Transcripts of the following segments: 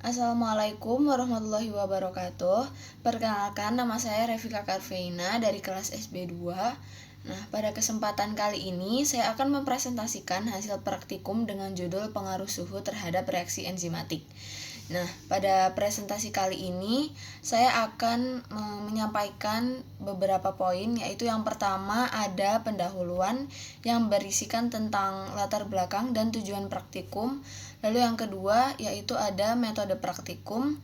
Assalamualaikum warahmatullahi wabarakatuh. Perkenalkan, nama saya Revika Karveina dari kelas SB2. Nah, pada kesempatan kali ini saya akan mempresentasikan hasil praktikum dengan judul pengaruh suhu terhadap reaksi enzimatik. Nah, pada presentasi kali ini saya akan menyampaikan beberapa poin, yaitu yang pertama ada pendahuluan yang berisikan tentang latar belakang dan tujuan praktikum. Lalu yang kedua yaitu ada metode praktikum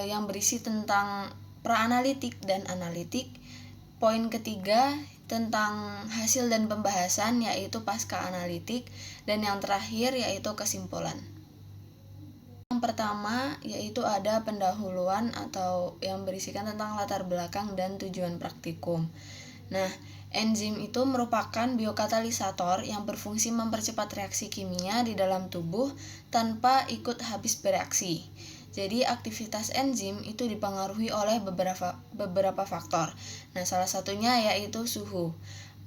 yang berisi tentang praanalitik dan analitik. Poin ketiga tentang hasil dan pembahasan yaitu pasca analitik, dan yang terakhir yaitu kesimpulan. Yang pertama yaitu ada pendahuluan atau yang berisikan tentang latar belakang dan tujuan praktikum. Nah, enzim itu merupakan biokatalisator yang berfungsi mempercepat reaksi kimia di dalam tubuh tanpa ikut habis bereaksi. Jadi aktivitas enzim itu dipengaruhi oleh beberapa faktor. Nah, salah satunya yaitu suhu.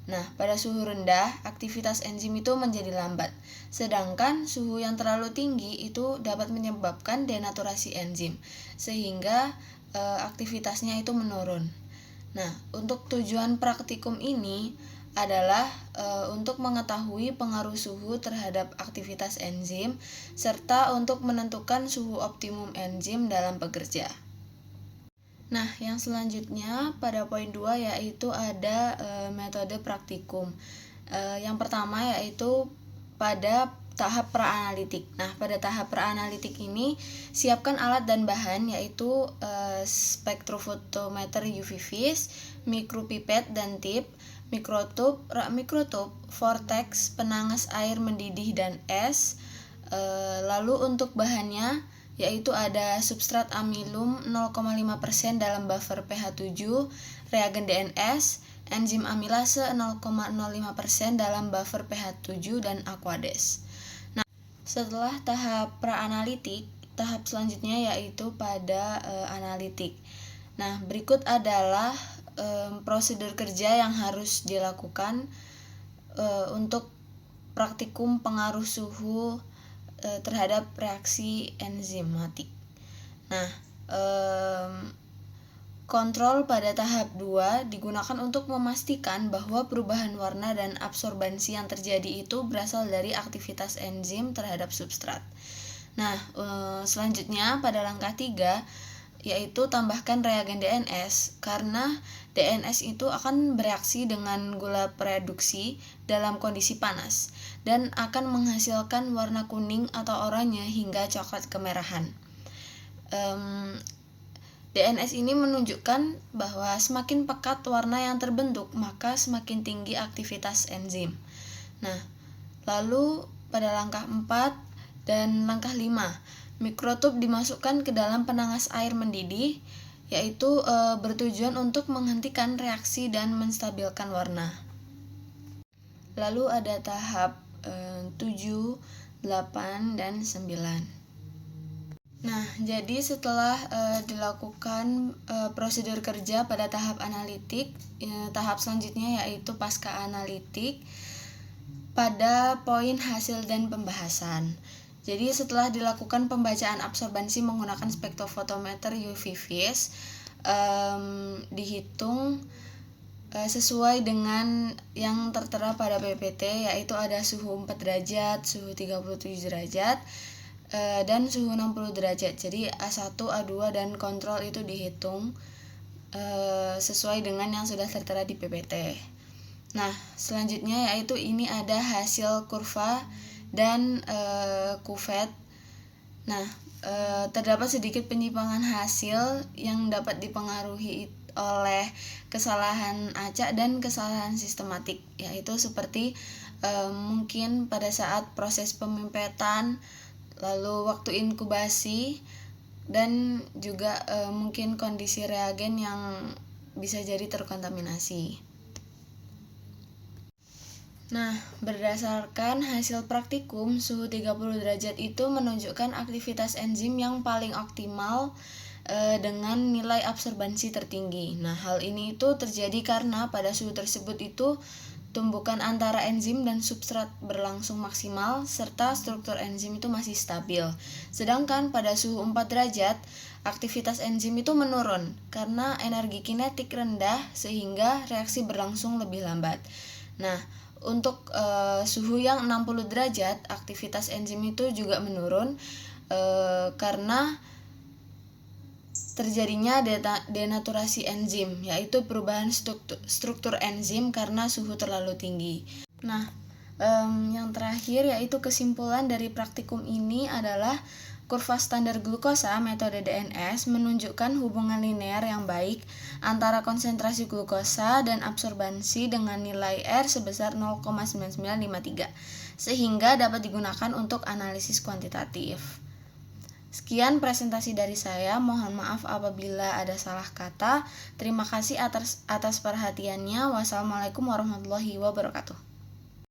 Nah, pada suhu rendah, aktivitas enzim itu menjadi lambat. Sedangkan suhu yang terlalu tinggi itu dapat menyebabkan denaturasi enzim, sehingga aktivitasnya itu menurun. Nah, untuk tujuan praktikum ini adalah untuk mengetahui pengaruh suhu terhadap aktivitas enzim, serta untuk menentukan suhu optimum enzim dalam bekerja. Nah, yang selanjutnya pada poin 2 yaitu ada metode praktikum. Yang pertama yaitu pada tahap praanalitik. Nah, pada tahap praanalitik ini siapkan alat dan bahan yaitu spektrofotometer UV vis, mikropipet dan tip, mikrotub, rak mikrotub, vortex, penangas air mendidih dan es. Lalu untuk bahannya yaitu ada substrat amilum 0,5% dalam buffer pH 7, reagen DNS, enzim amilase 0,05% dalam buffer pH 7 dan aquades. Nah, setelah tahap praanalitik, tahap selanjutnya yaitu pada analitik. Nah, berikut adalah prosedur kerja yang harus dilakukan untuk praktikum pengaruh suhu terhadap reaksi enzimatik. Nah, kontrol pada tahap 2 digunakan untuk memastikan bahwa perubahan warna dan absorbansi yang terjadi itu berasal dari aktivitas enzim terhadap substrat. Nah, selanjutnya pada langkah 3 yaitu tambahkan reagen DNS, karena DNS itu akan bereaksi dengan gula reduksi dalam kondisi panas dan akan menghasilkan warna kuning atau oranye hingga coklat kemerahan. DNS ini menunjukkan bahwa semakin pekat warna yang terbentuk, maka semakin tinggi aktivitas enzim. Nah, lalu pada langkah 4 dan langkah 5, mikrotub dimasukkan ke dalam penangas air mendidih, yaitu bertujuan untuk menghentikan reaksi dan menstabilkan warna. Lalu ada tahap 7, 8, dan 9. Nah, jadi setelah dilakukan prosedur kerja pada tahap analitik, tahap selanjutnya yaitu pasca analitik pada poin hasil dan pembahasan. Jadi setelah dilakukan pembacaan absorbansi menggunakan spektrofotometer UV vis, dihitung sesuai dengan yang tertera pada PPT, yaitu ada suhu 4 derajat, suhu 37 derajat, dan suhu 60 derajat. Jadi A1, A2 dan kontrol itu dihitung sesuai dengan yang sudah tertera di PPT. Nah, selanjutnya yaitu ini ada hasil kurva dan kuvet. Nah, terdapat sedikit penyimpangan hasil yang dapat dipengaruhi oleh kesalahan acak dan kesalahan sistematik, yaitu seperti mungkin pada saat proses pemimpetan, lalu waktu inkubasi, dan juga mungkin kondisi reagen yang bisa jadi terkontaminasi. Nah, berdasarkan hasil praktikum, suhu 30 derajat itu menunjukkan aktivitas enzim yang paling optimal dengan nilai absorbansi tertinggi. Nah, hal ini itu terjadi karena pada suhu tersebut itu tumbukan antara enzim dan substrat berlangsung maksimal, serta struktur enzim itu masih stabil. Sedangkan pada suhu 4 derajat, aktivitas enzim itu menurun karena energi kinetik rendah sehingga reaksi berlangsung lebih lambat. Nah, untuk suhu yang 60 derajat, aktivitas enzim itu juga menurun karena terjadinya denaturasi enzim, yaitu perubahan struktur enzim karena suhu terlalu tinggi. Nah, yang terakhir yaitu kesimpulan dari praktikum ini adalah kurva standar glukosa metode DNS menunjukkan hubungan linear yang baik antara konsentrasi glukosa dan absorbansi dengan nilai R sebesar 0,9953, sehingga dapat digunakan untuk analisis kuantitatif. Sekian presentasi dari saya, mohon maaf apabila ada salah kata. Terima kasih atas perhatiannya. Wassalamualaikum warahmatullahi wabarakatuh.